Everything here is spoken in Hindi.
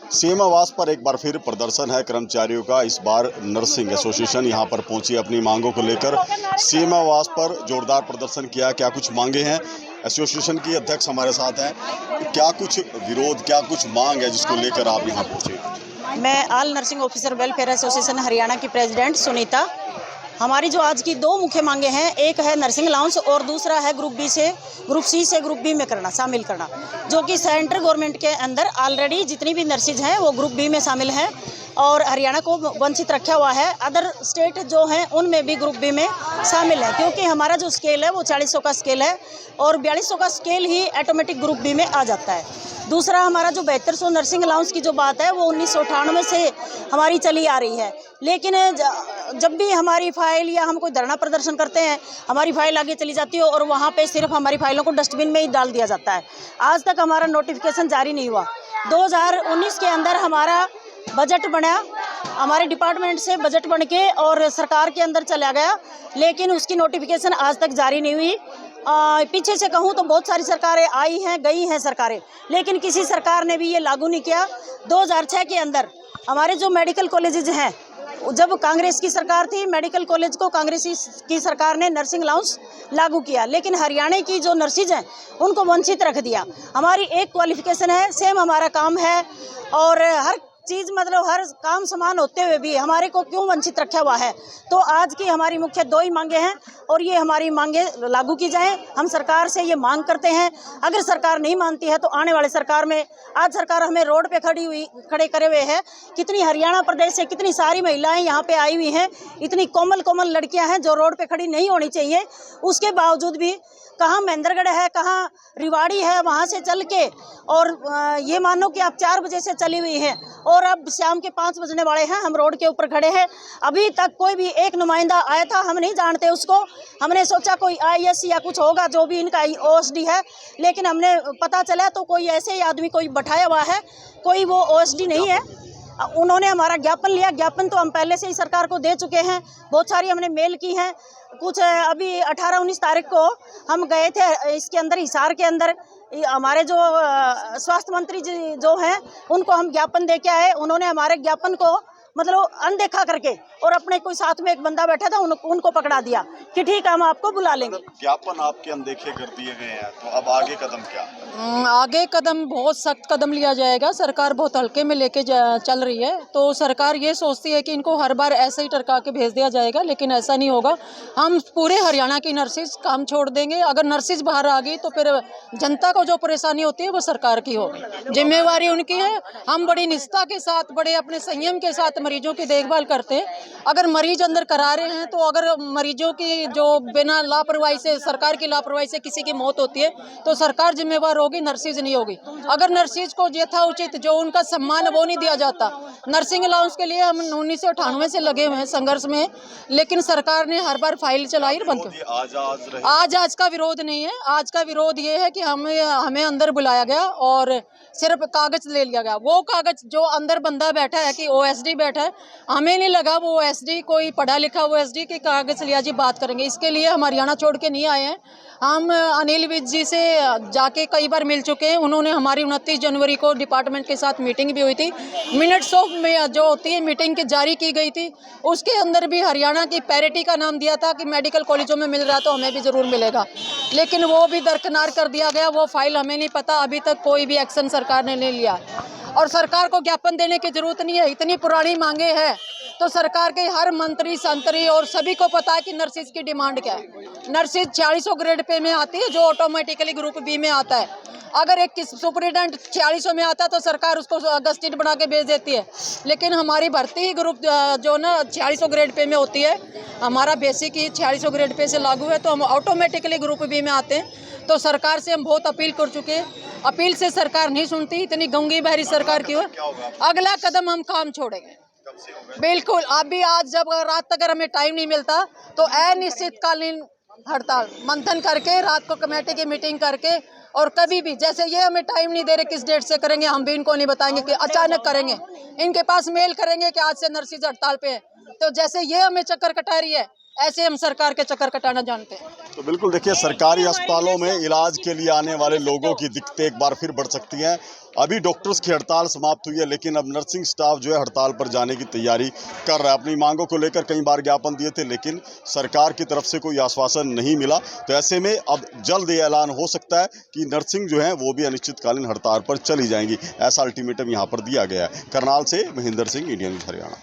सीएम आवास पर एक बार फिर प्रदर्शन है कर्मचारियों का। इस बार नर्सिंग एसोसिएशन यहां पर पहुंची अपनी मांगों को लेकर। सीएम आवास पर जोरदार प्रदर्शन किया। क्या कुछ मांगे हैं? एसोसिएशन की अध्यक्ष हमारे साथ हैं। क्या कुछ विरोध, क्या कुछ मांग है जिसको लेकर आप यहां पहुंचे? मैं all nursing officer welfare association Haryana की प्रेसिडेंट सुनीता। हमारी जो आज की दो मुख्य मांगे हैं, एक है नर्सिंग अलाउंस और दूसरा है ग्रुप सी से ग्रुप बी में शामिल करना, जो कि सेंट्रल गवर्नमेंट के अंदर ऑलरेडी जितनी भी नर्सिज हैं वो ग्रुप बी में शामिल हैं और हरियाणा को वंचित रखा हुआ है। अदर स्टेट जो हैं उनमें भी ग्रुप बी में शामिल है, क्योंकि हमारा जो स्केल है वो 4000 का स्केल है और 4200 का स्केल ही ऑटोमेटिक ग्रुप बी में आ जाता है। दूसरा, हमारा जो 7200 नर्सिंग अलाउंस की जो बात है वो 1998 से हमारी चली आ रही है, लेकिन जब भी हमारी फाइल या हम कोई धरना प्रदर्शन करते हैं, हमारी फाइल आगे चली जाती है और वहाँ पे सिर्फ हमारी फाइलों को डस्टबिन में ही डाल दिया जाता है। आज तक हमारा नोटिफिकेशन जारी नहीं हुआ। 2019 के अंदर हमारा बजट बना, हमारे डिपार्टमेंट से बजट बन के और सरकार के अंदर चला गया, लेकिन उसकी नोटिफिकेशन आज तक जारी नहीं हुई। पीछे से कहूँ तो बहुत सारी सरकारें आई हैं, गई हैं सरकारें, लेकिन किसी सरकार ने भी ये लागू नहीं किया। 2006 के अंदर हमारे जो मेडिकल कॉलेजेस हैं, जब कांग्रेस की सरकार थी, मेडिकल कॉलेज को कांग्रेस की सरकार ने नर्सिंग अलाउंस लागू किया, लेकिन हरियाणा की जो नर्सिज हैं उनको वंचित रख दिया। हमारी एक क्वालिफिकेशन है, सेम हमारा काम है और हर चीज़ मतलब हर काम समान होते हुए भी हमारे को क्यों वंचित रखा हुआ है। तो आज की हमारी मुख्य दो ही मांगे हैं और ये हमारी मांगे लागू की जाएं। हम सरकार से ये मांग करते हैं। अगर सरकार नहीं मानती है तो आने वाले सरकार में, आज सरकार हमें रोड पे खड़े करे हुए है। कितनी हरियाणा प्रदेश से कितनी सारी महिलाएं यहाँ पे आई हुई हैं, इतनी कोमल लड़कियाँ हैं जो रोड पे खड़ी नहीं होनी चाहिए, उसके बावजूद भी कहाँ महेंद्रगढ़ है, कहाँ रिवाड़ी है, वहाँ से चल के और ये मानो कि आप 4 बजे से चली हुई हैं और अब शाम के 5 बजने वाले हैं, हम रोड के ऊपर खड़े हैं। अभी तक कोई भी एक नुमाइंदा आया था, हम नहीं जानते उसको। हमने सोचा कोई IAS या कुछ होगा जो भी इनका OSD है, लेकिन हमने पता चला तो कोई ऐसे ही आदमी कोई बैठाया हुआ है, कोई वो OSD नहीं है। उन्होंने हमारा ज्ञापन लिया। ज्ञापन तो हम पहले से ही सरकार को दे चुके हैं, बहुत सारी हमने मेल की हैं। कुछ अभी 18-19 तारीख को हम गए थे इसके अंदर, हिसार के अंदर। हमारे जो स्वास्थ्य मंत्री जी जो हैं उनको हम ज्ञापन दे के आए। उन्होंने हमारे ज्ञापन को मतलब अनदेखा करके और अपने कोई साथ में एक बंदा बैठा था उनको पकड़ा दिया कि ठीक है हम आपको बुला लेंगे। ज्ञापन आपके अनदेखे कर दिए गए हैं, तो अब आगे कदम क्या? आगे कदम बहुत सख्त कदम लिया जाएगा। सरकार बहुत हल्के में लेके चल रही है, तो सरकार ये सोचती है कि इनको हर बार ऐसे ही टरका के भेज दिया जाएगा, लेकिन ऐसा नहीं होगा। हम पूरे हरियाणा की नर्सिस काम छोड़ देंगे। अगर नर्सिस बाहर आ गई तो फिर जनता को जो परेशानी होती है वो सरकार की होगी, जिम्मेवारी उनकी है। हम बड़ी निष्ठा के साथ, बड़े अपने संयम के साथ मरीजों की देखभाल करते हैं। अगर मरीज अंदर करा रहे हैं तो अगर मरीजों की जो बिना लापरवाही से, सरकार की लापरवाही से किसी की मौत होती है तो सरकार जिम्मेवार होगी, नर्सिज नहीं होगी। अगर नर्सिज को यथाउचित जो उनका सम्मान वो नहीं दिया जाता। नर्सिंग अलाउंस के लिए हम 1998 से लगे हुए हैं संघर्ष में, लेकिन सरकार ने हर बार फाइल चलाई बंद कर। आज का विरोध नहीं है। आज का विरोध ये है कि हमें अंदर बुलाया गया और सिर्फ कागज ले लिया गया। वो कागज जो अंदर बंदा बैठा है कि OSD बैठा है, हमें नहीं लगा वो OSD कोई पढ़ा लिखा OSD के कागज लिया जी बात करेंगे। इसके लिए हम हरियाणा छोड़ के नहीं आए हैं। हम अनिल विज जी से जाके कई बार मिल चुके हैं। उन्होंने हमारी 29 जनवरी को डिपार्टमेंट के साथ मीटिंग भी हुई थी। मिनट्स ऑफ में जो होती है मीटिंग की जारी की गई थी, उसके अंदर भी हरियाणा की पैरिटी का नाम दिया था कि मेडिकल कॉलेजों में मिल रहा तो हमें भी ज़रूर मिलेगा, लेकिन वो भी दरकिनार कर दिया गया। वो फाइल हमें नहीं पता, अभी तक कोई भी एक्शन सरकार ने नहीं लिया और सरकार को ज्ञापन देने की जरूरत नहीं है। इतनी पुरानी मांगे हैं तो सरकार के हर मंत्री संतरी और सभी को पता है कि नर्सिस की डिमांड क्या है। नर्सिस 4600 ग्रेड पे में आती है, जो ऑटोमेटिकली ग्रुप बी में आता है। अगर एक सुपरिटेंडेंट 4600 में आता है तो सरकार उसको गस्टेड बना के भेज देती है, लेकिन हमारी भर्ती ही ग्रुप जो ना 4600 ग्रेड पे में होती है। हमारा बेसिक ही 4600 ग्रेड पे से लागू है, तो हम ऑटोमेटिकली ग्रुप बी में आते हैं। तो सरकार से हम बहुत अपील कर चुके हैं, अपील से सरकार नहीं सुनती। इतनी गंगी बहरी सरकार की हो। अगला कदम हम काम छोड़ेंगे बिल्कुल। अभी आज जब रात तक अगर हमें टाइम नहीं मिलता तो अनिश्चितकालीन हड़ताल मंथन करके, रात को कमेटी की मीटिंग करके, और कभी भी जैसे ये हमें टाइम नहीं दे रहे किस डेट से करेंगे, हम भी इनको नहीं बताएंगे कि अचानक करेंगे। इनके पास मेल करेंगे कि आज से नर्सिस हड़ताल पे है, तो जैसे ये हमें चक्कर कटा रही है ऐसे हम सरकार के चक्कर कटाना जानते हैं। तो बिल्कुल देखिए, सरकारी अस्पतालों में इलाज के लिए आने वाले लोगों की दिक्कतें एक बार फिर बढ़ सकती हैं। अभी डॉक्टर्स की हड़ताल समाप्त हुई है, लेकिन अब नर्सिंग स्टाफ जो है हड़ताल पर जाने की तैयारी कर रहा है। अपनी मांगों को लेकर कई बार ज्ञापन दिए थे, लेकिन सरकार की तरफ से कोई आश्वासन नहीं मिला। तो ऐसे में अब जल्द ये ऐलान हो सकता है कि नर्सिंग जो है वो भी अनिश्चितकालीन हड़ताल पर चली जाएंगी। ऐसा अल्टीमेटम यहाँ पर दिया गया है। करनाल से महेंद्र सिंह, इंडियन न्यूज़ हरियाणा।